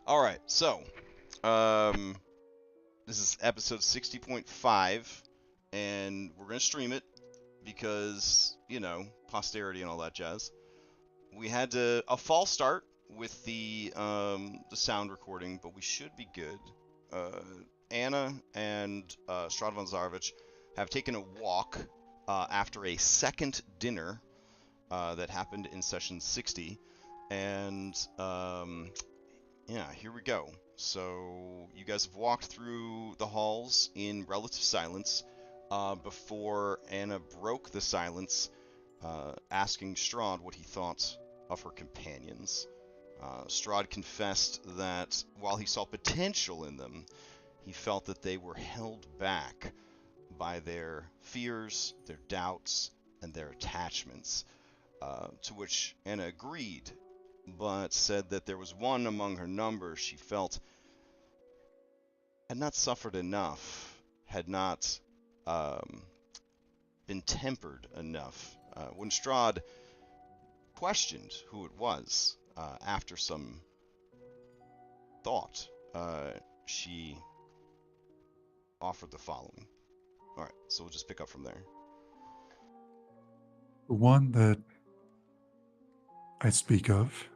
All right, so um, this is episode 60.5, and we're gonna stream it because posterity and all that jazz. We had a false start with the sound recording, but we should be good. Uh, Anna and Strahd von Zarvich have taken a walk after a second dinner that happened in session 60, and yeah, here we go. So you guys have walked through the halls in relative silence before Anna broke the silence, asking Strahd what he thought of her companions. Strahd confessed that while he saw potential in them, he felt that they were held back by their fears, their doubts, and their attachments. To which Anna agreed, but said that there was one among her number she felt had not suffered enough, had not um, been tempered enough. When Strahd questioned who it was, after some thought, she offered the following. Alright, so we'll just pick up from there. The one that I speak of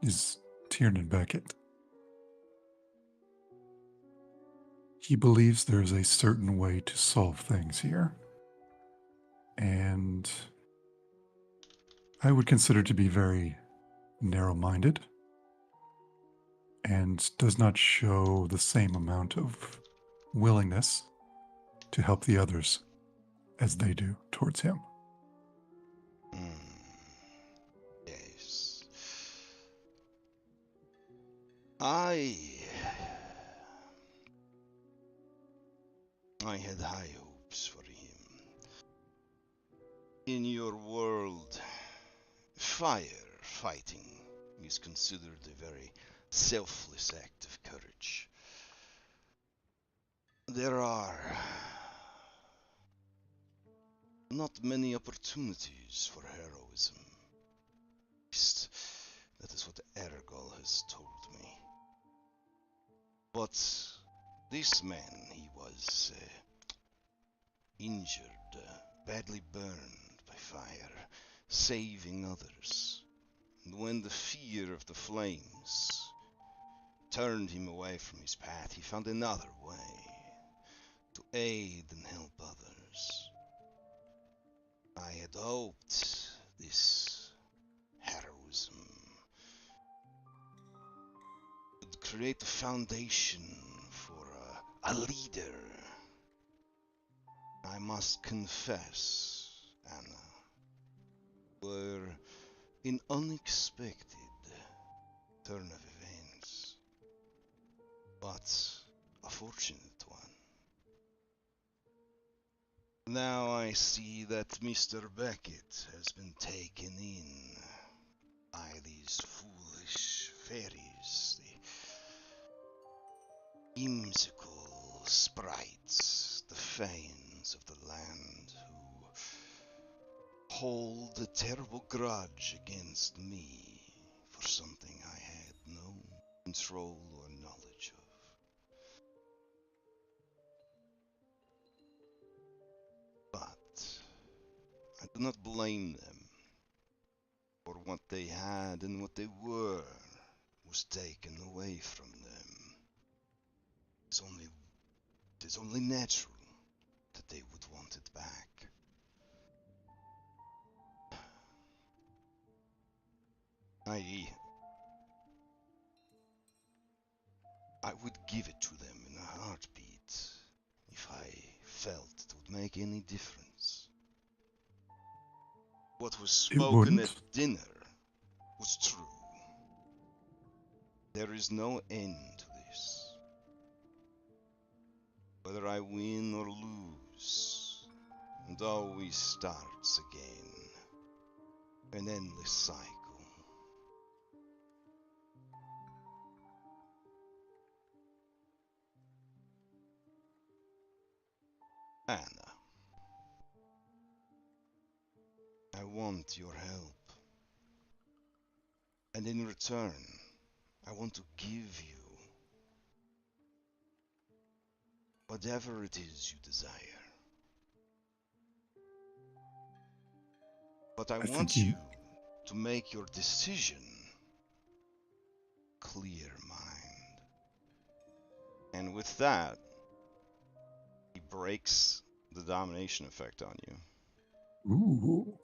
is Tiernan Beckett. He believes there's a certain way to solve things here, and I would consider to be very narrow-minded and does not show the same amount of willingness to help the others as they do towards him. Yes. I had high hopes for him. In your world, fighting is considered a very selfless act of courage. There are not many opportunities for heroism. At least, that is what Ergol has told me. But this man, he was injured, badly burned by fire, saving others. And when the fear of the flames turned him away from his path, he found another way to aid and help others. I had hoped this heroism would create the foundation for a leader. I must confess, Anna, were an unexpected turn of events, but a fortunate one. Now I see that Mr. Beckett has been taken in by these foolish fairies, the whimsical sprites, the Fanes of the land, who hold a terrible grudge against me for something I had no control or knowledge of. But I do not blame them, for what they had and what they were was taken away from them. It is only natural that they would want it back. I would give it to them in a heartbeat if I felt it would make any difference. What was It spoken at wouldn't. dinner was true. There is no end to this. Whether I win or lose, it always starts again. An endless cycle. Anna, I want your help. And in return, I want to give you whatever it is you desire. But I I think want you to make your decision clear mind. And with that, he breaks the domination effect on you. Ooh.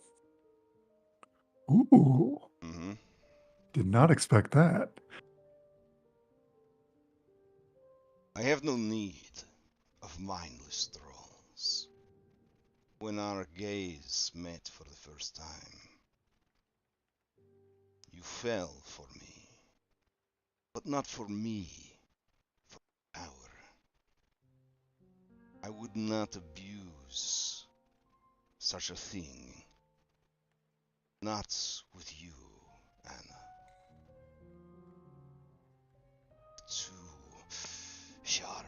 Ooh. Mm-hmm. Did not expect that. I have no need of mindless thralls. When our gaze met for the first time, you fell for me, but not for me, for power. I would not abuse such a thing. Not with you, Anna. Too sharp,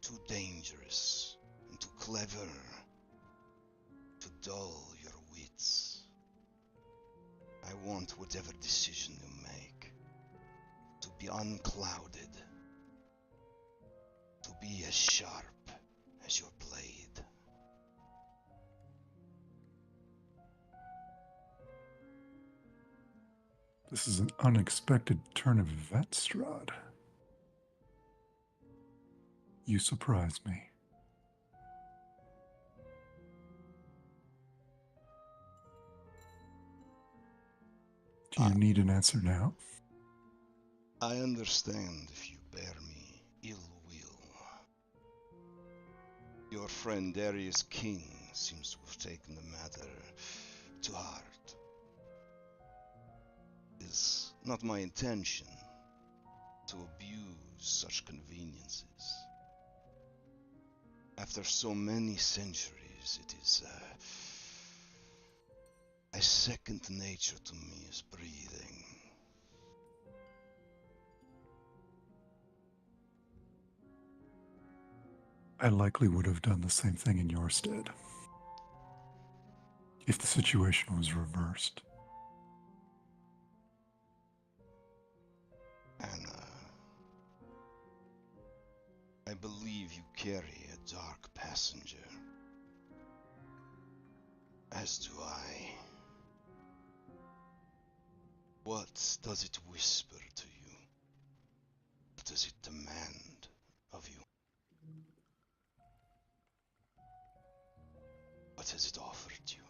too dangerous, and too clever to dull your wits. I want whatever decision you make to be unclouded, to be as sharp as your blade. This is an unexpected turn of events, Strahd. You surprise me. Do you need an answer now? I understand if you bear me ill will. Your friend Darius King seems to have taken the matter to heart. It's not my intention to abuse such conveniences. After so many centuries, it is as second nature to me as breathing. I likely would have done the same thing in your stead if the situation was reversed. Anna, I believe you carry a dark passenger. As do I. What does it whisper to you? What does it demand of you? What has it offered you?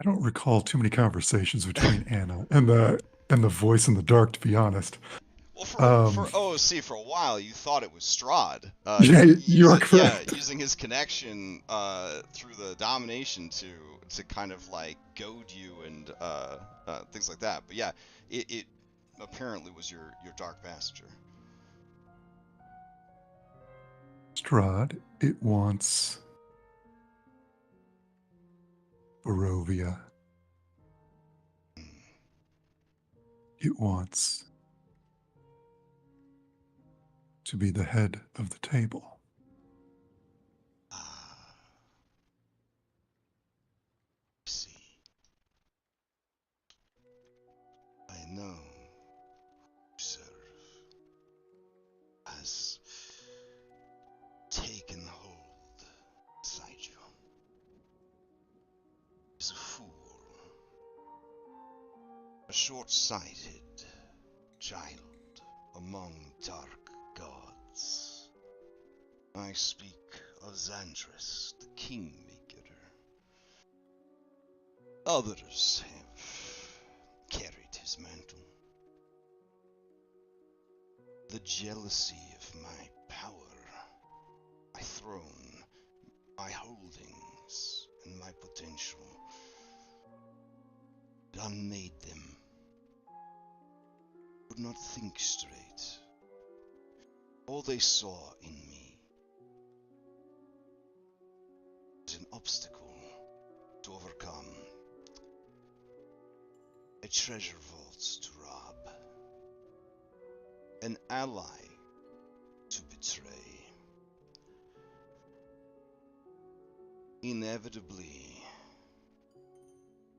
I don't recall too many conversations between Anna and the voice in the dark, to be honest. Well, for OOC for a while, you thought it was Strahd. Yeah, you are correct. Using his connection through the domination to kind of like goad you and things like that. But yeah, it apparently was your dark passenger. Strahd, it wants Barovia. It wants to be the head of the table. Ah, I see. I know who serve has taken hold inside you. Is a fool. A short-sighted child among dark gods. I speak of Xantris, the Kingmaker. Others have carried his mantle. The jealousy of my power, my throne, my holdings, and my potential unmade them. Could not think straight. All they saw in me was an obstacle to overcome, a treasure vault to rob, an ally to betray. Inevitably,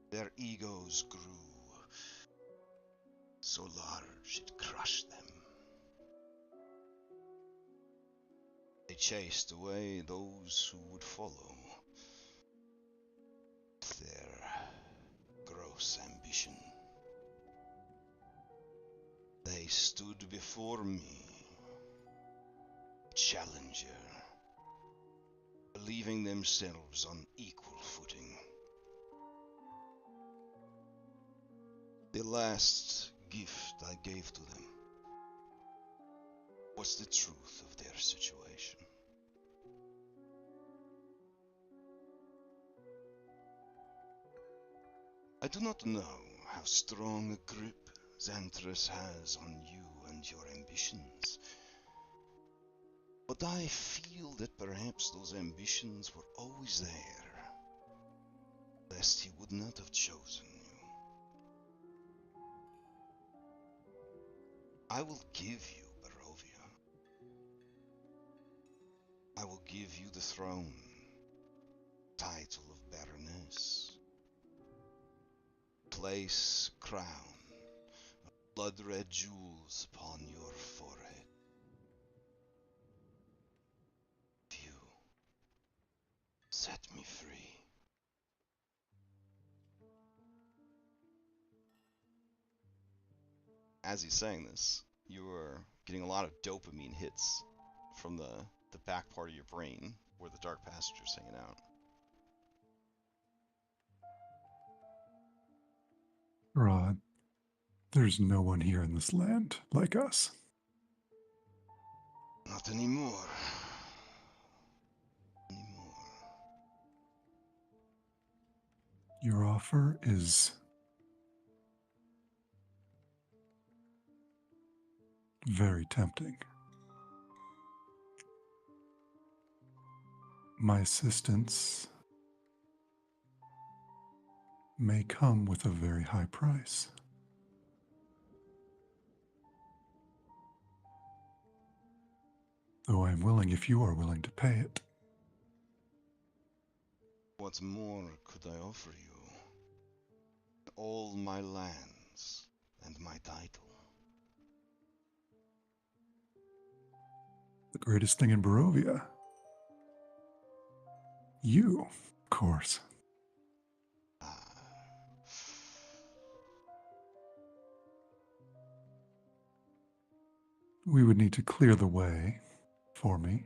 their egos grew so large it crushed them. They chased away those who would follow. Their gross ambition. They stood before me, challenger, believing themselves on equal footing. The last gift I gave to them was the truth of their situation. I do not know how strong a grip Xanthras has on you and your ambitions, but I feel that perhaps those ambitions were always there, lest he would not have chosen you. I will give you Barovia. I will give you the throne, title of Baroness, place crown, blood-red jewels upon your forehead. You set me free. As he's saying this, you are getting a lot of dopamine hits from the back part of your brain where the Dark Passage's hanging out. Rod, there's no one here in this land like us. Not anymore. Your offer is very tempting. My assistance may come with a very high price. Though I am willing if you are willing to pay it. What more could I offer you? All my lands and my title. The greatest thing in Barovia. You, of course. We would need to clear the way for me,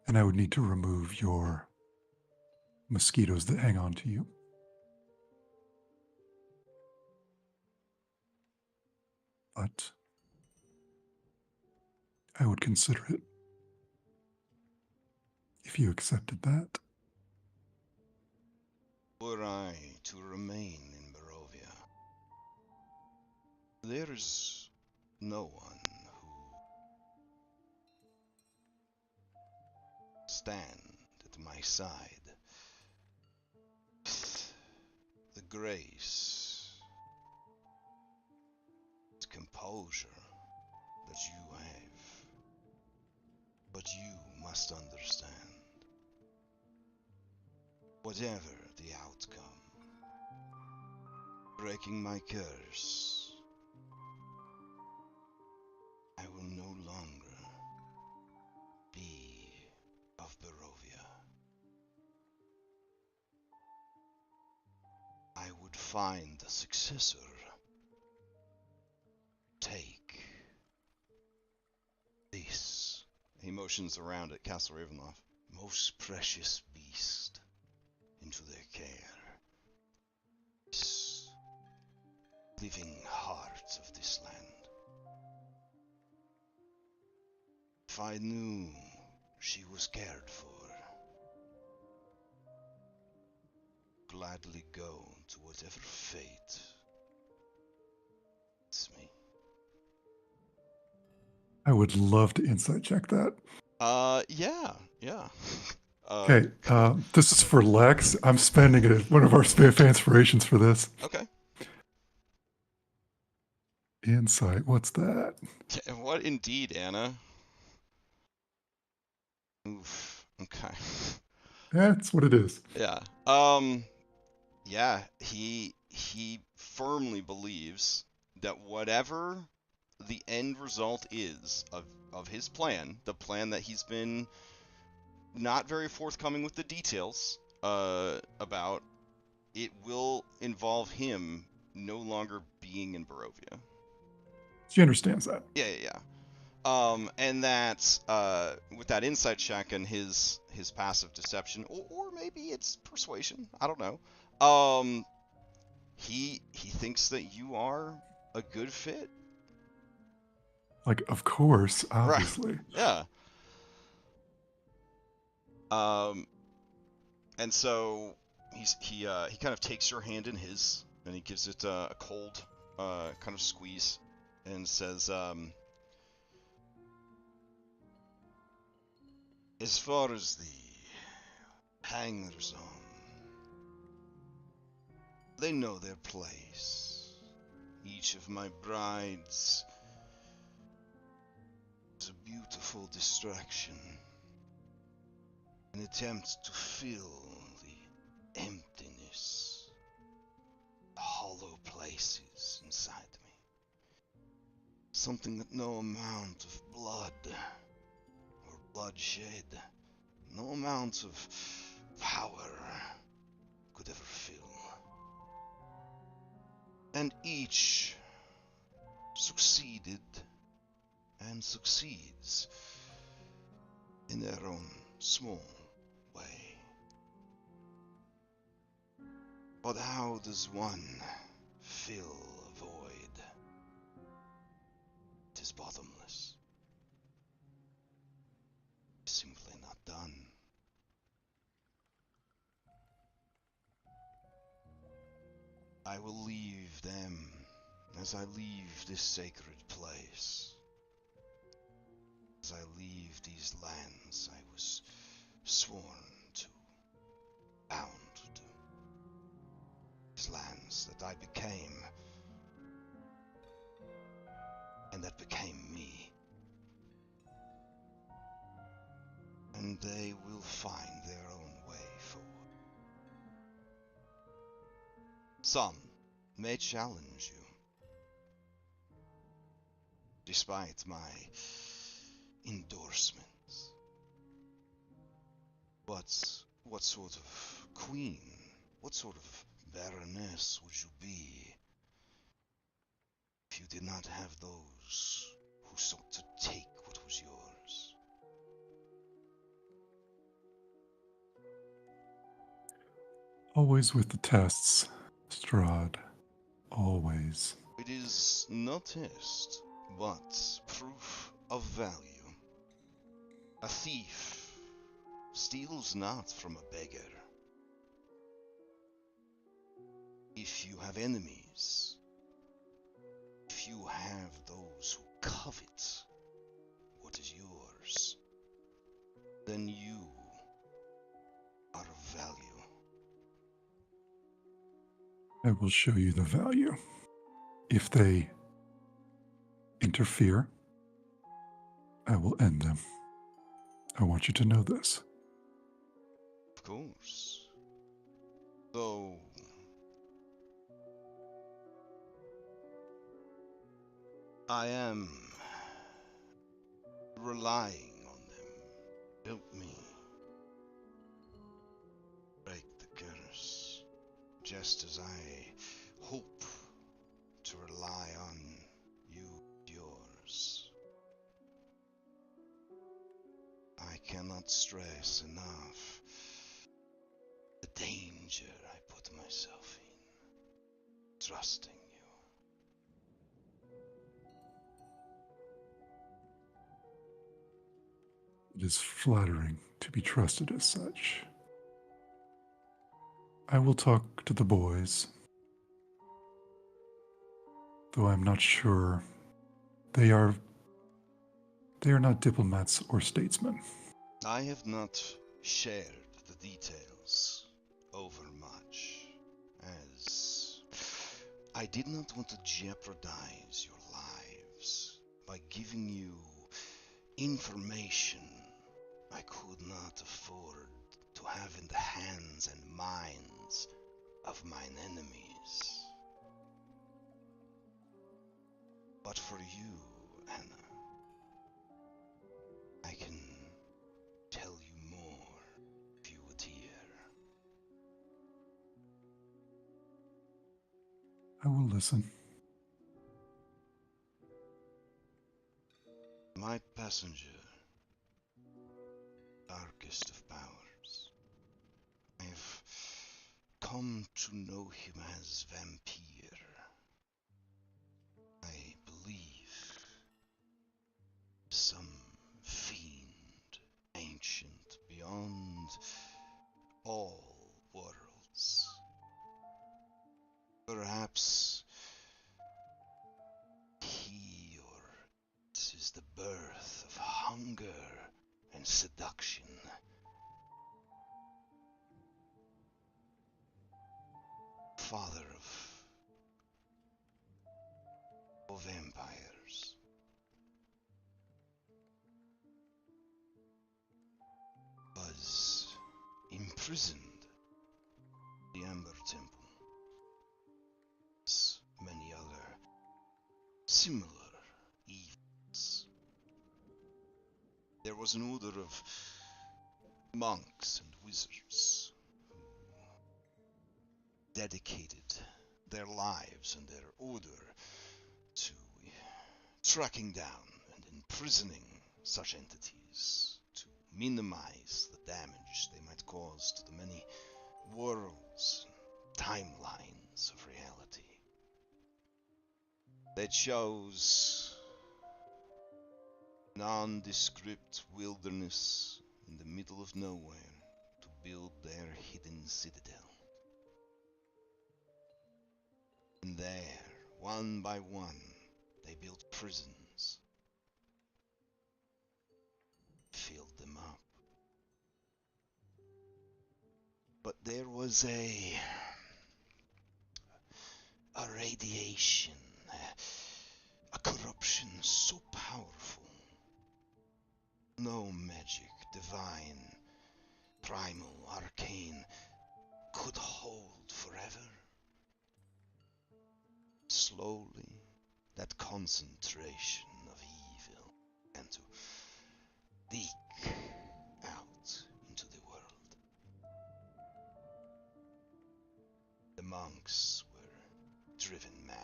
and I would need to remove your mosquitoes that hang on to you. But I would consider it if you accepted that. Were I to remain in Barovia, there is no one who stand at my side with the grace and composure that you have. But you must understand, whatever the outcome, breaking my curse, I will no longer be of Barovia. I would find a successor. Take this. He motions around at Castle Ravenloft. Most precious beast into their care. This living heart of this land. If I knew she was cared for, gladly go to whatever fate it's me. I would love to insight check that. Yeah. Okay, this is for Lex. I'm spending one of our inspirations for this. Okay. Insight, what's that? What indeed, Anna? Oof. Okay. That's what it is. Yeah. Yeah, he firmly believes that whatever the end result is of his plan, the plan that he's been not very forthcoming with the details about, it will involve him no longer being in Barovia. She understands that. Yeah. And that with that insight check and his passive deception, or maybe it's persuasion, I don't know. He thinks that you are a good fit. Like, of course, Right. obviously. Yeah. And so he kind of takes your hand in his, and he gives it a cold kind of squeeze, and says, as far as the hangers on, they know their place. Each of my brides is a beautiful distraction, an attempt to fill the emptiness, the hollow places inside me. Something that no amount of blood or bloodshed, no amount of power could ever fill. And each succeeded and succeeds in their own small way. But how does one fill a void? It is bottomless. It's simply not done. I will leave them as I leave this sacred place. As I leave these lands I was sworn to, bound to. These lands that I became, and that became me. And they will find their own way forward. Some may challenge you, despite my endorsements. What sort of queen, what sort of baroness would you be if you did not have those who sought to take what was yours? Always with the tests, Strahd. Always. It is no test, but proof of value. A thief steals not from a beggar. If you have enemies, if you have those who covet what is yours, then you are of value. I will show you the value. If they interfere, I will end them. I want you to know this. Of course. Though I am relying on them. Help me break the curse, just as I hope to rely on you, yours. I cannot stress enough the danger I put myself in, trusting you. It is flattering to be trusted as such. I will talk to the boys, though I'm not sure they are not diplomats or statesmen. I have not shared the details over much, as I did not want to jeopardize your lives by giving you information I could not afford to have in the hands and minds of mine enemies. But for you, Anna, I can tell you more if you would hear. I will listen. My passenger, darkest of powers, I've come to know him as Vampire. I believe some fiend ancient beyond all worlds. Perhaps he or it is the birth of hunger and seduction. Father of vampires. Was imprisoned in the Amber Temple. As many other similar evils. There was an order of monks and wizards who dedicated their lives and their order to tracking down and imprisoning such entities to minimize the damage they might cause to the many worlds and timelines of reality. They chose nondescript wilderness in the middle of nowhere to build their hidden citadel. And there, one by one, they built prisons, filled them up. But there was a radiation, a corruption so powerful. No magic, divine, primal, arcane, could hold forever. Slowly, that concentration of evil began to leak out into the world. The monks were driven mad.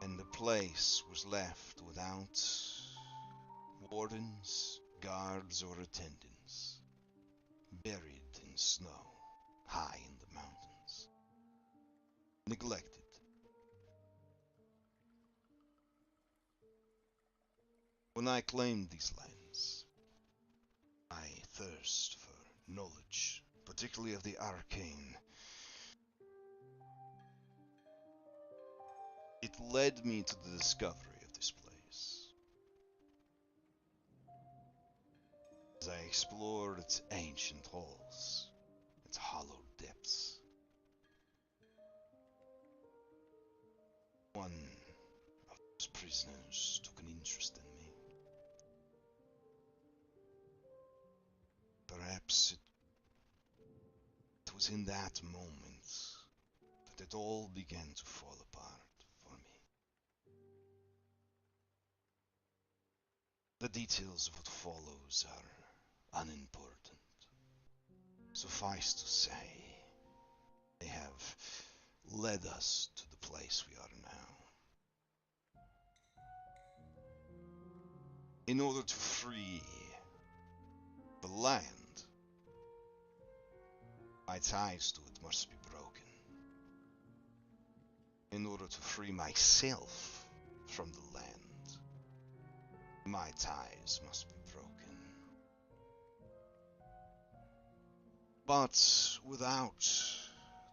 And the place was left without wardens, guards, or attendants, buried in snow, high in the mountains, neglected. When I claimed these lands, my thirst for knowledge, particularly of the arcane, it led me to the discovery of this place. As I explored its ancient halls, its hollowed depths, one of those prisoners took an interest in me. Perhaps it was in that moment that it all began to fall apart for me. The details of what follows are unimportant. Suffice to say, they have led us to the place we are now. In order to free the land, my ties to it must be broken. In order to free myself from the land, my ties must be broken. But without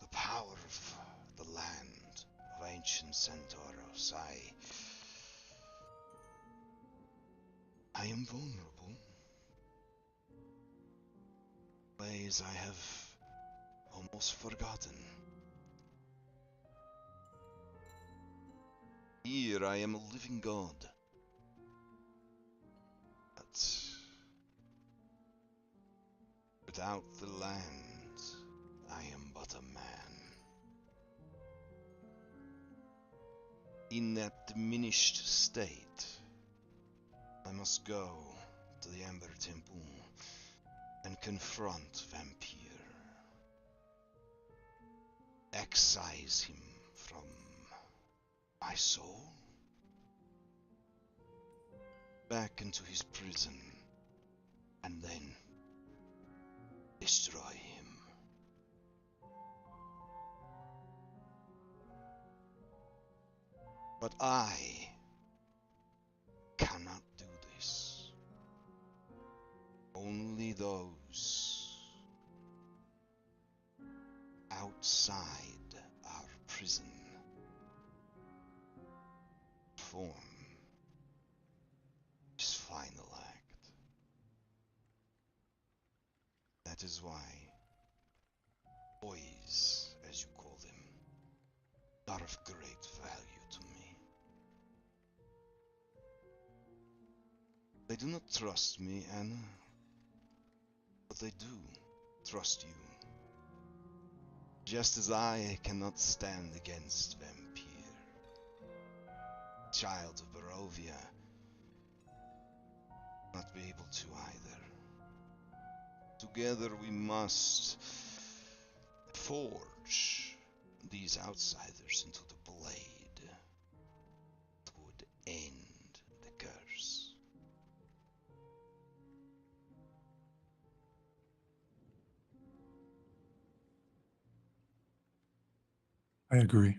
the power of the land of ancient Centauros, I am vulnerable. Ways I have almost forgotten. Here I am a living god. But without the land, I am but a man. In that diminished state, I must go to the Ember Temple and confront Vampire. Excise him from my soul. Back into his prison, and then destroy him. But I cannot do this. Only those outside our prison perform his final act. That is why boys, as you call them, are of great value to me. They do not trust me, Anna, but they do trust you. Just as I cannot stand against Vampire, child of Barovia, not be able to either. Together we must forge these outsiders into the blade that would end the curse. I agree.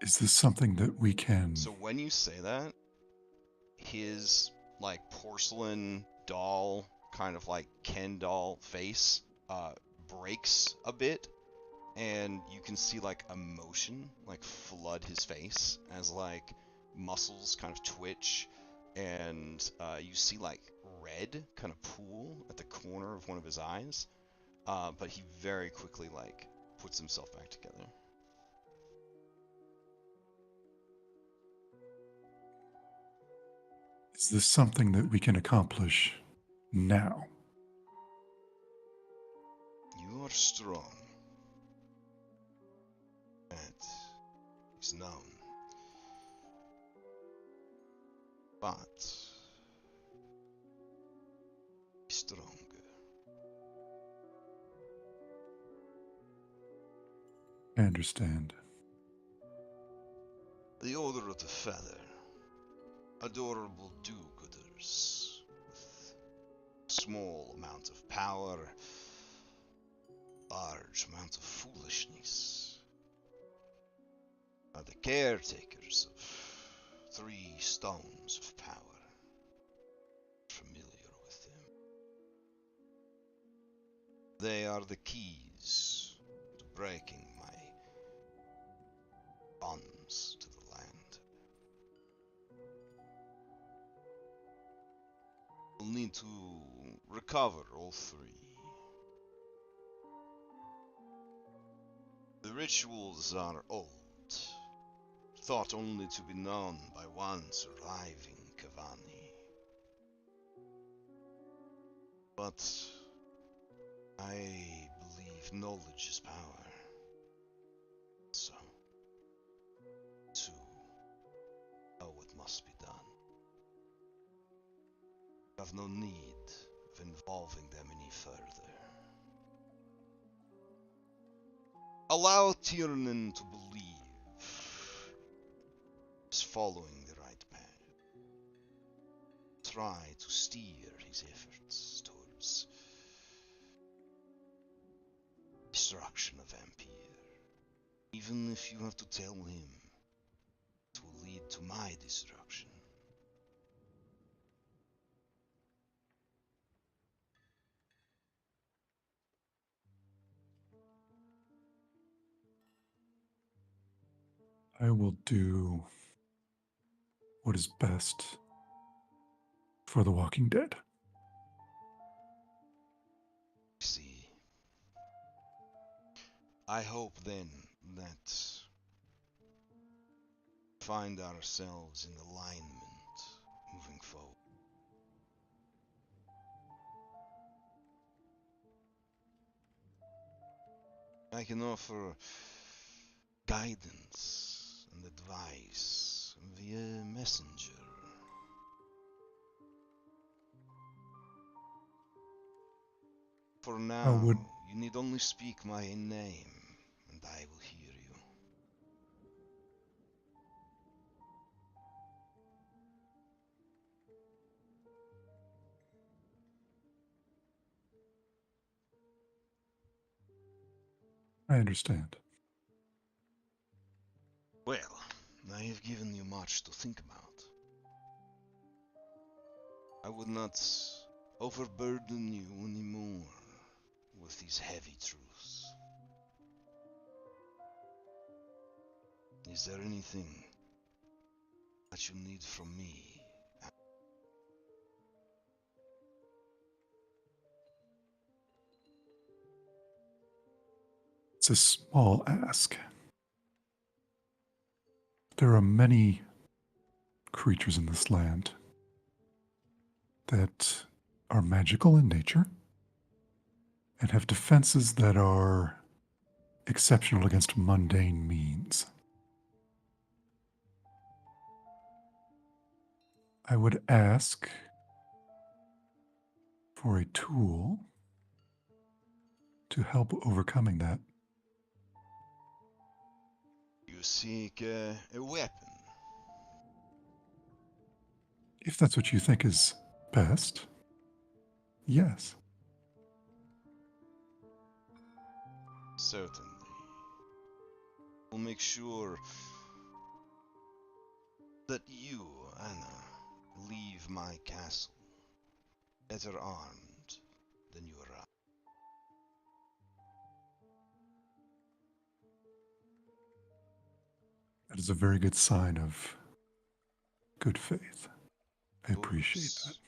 Is this something that we can... So when you say that, his like porcelain doll, kind of like Ken doll face, breaks a bit, and you can see like emotion like flood his face as like muscles kind of twitch, and you see like red kind of pool at the corner of one of his eyes, but he very quickly like puts himself back together. Is this something that we can accomplish now? You are strong. That is known. But be stronger. I understand. The Order of the Feather. Adorable do-gooders with small amount of power, large amount of foolishness, are the caretakers of 3 stones of power. Familiar with them. They are the keys to breaking my bonds to the land. We'll need to recover all 3. The rituals are old, thought only to be known by one surviving Kavani. But I believe knowledge is power. So, to know what must be done. I have no need of involving them any further. Allow Tiernan to believe is following the right path. Try to steer his efforts towards destruction of Vampire. Even if you have to tell him it will lead to my destruction. I will do what is best for the Walking Dead. See, I hope then that find ourselves in alignment moving forward. I I can offer guidance and advice via messenger. For How now, would you need only speak my name, and I will hear you. I understand? Well, I have given you much to think about. I would not overburden you anymore with these heavy truths. Is there anything that you need from me? It's a small ask. There are many creatures in this land that are magical in nature and have defenses that are exceptional against mundane means. I would ask for a tool to help overcoming that. You seek a weapon. If that's what you think is best, yes. Certainly. We'll make sure that you, Anna, leave my castle better armed than you arrived. That is a very good sign of good faith. I Of appreciate that. course.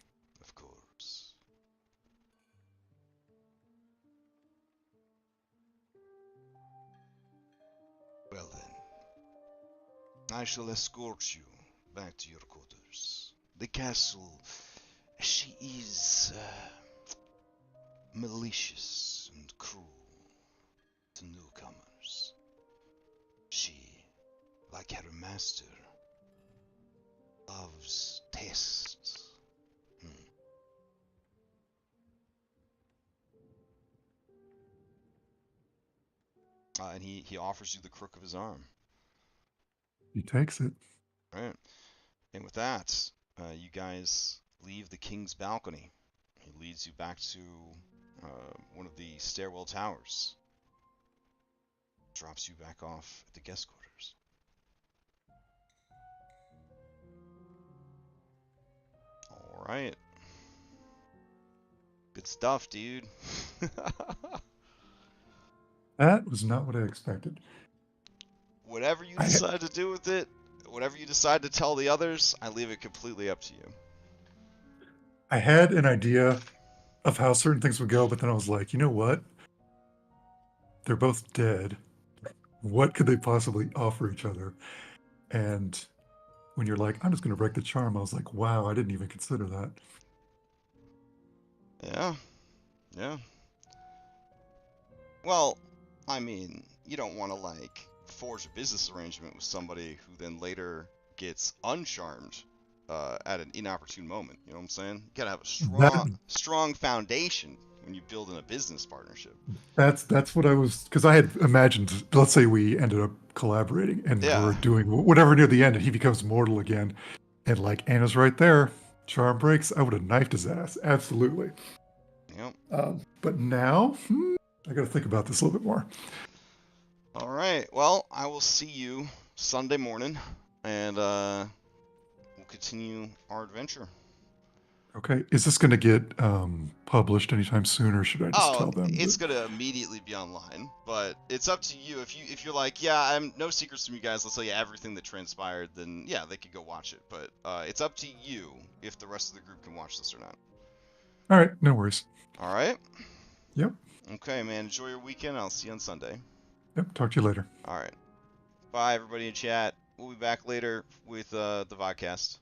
Of course. Well then, I shall escort you back to your quarters. The castle, she is malicious and cruel to newcomers. She, like her master, loves tests. And he offers you the crook of his arm. He takes it. Right. And with that, you guys leave the king's balcony. He leads you back to one of the stairwell towers. Drops you back off at the guest quarters. All right. Good stuff, dude. That was not what I expected. Whatever you I, decide to do with it, whatever you decide to tell the others, I leave it completely up to you. I had an idea of how certain things would go, but then I was like, you know what? They're both dead. What could they possibly offer each other? And when you're like, I'm just going to break the charm, I was like, wow, I didn't even consider that. Yeah. Yeah. Well, I mean, you don't want to like forge a business arrangement with somebody who then later gets uncharmed at an inopportune moment. You know what I'm saying? You gotta have a That strong foundation when you build in a business partnership. that's what I was, because I had imagined. Let's say we ended up collaborating and Yeah. we're doing whatever near the end, and he becomes mortal again, and like Anna's right there, charm breaks. I would have knifed his ass, absolutely. Yep. But now, I got to think about this a little bit more. All right. Well, I will see you Sunday morning, and we'll continue our adventure. Okay, is this going to get published anytime soon, or should I just Oh, tell them it's that? gonna immediately be online, but it's up to you. If you're like, yeah, I'm no secrets from you guys. Let's tell you everything that transpired. Then yeah, they could go watch it. But it's up to you if the rest of the group can watch this or not. All right, no worries. All right. Yep. Okay, man. Enjoy your weekend. I'll see you on Sunday. Yep. Talk to you later. All right. Bye, everybody in chat. We'll be back later with the vodcast.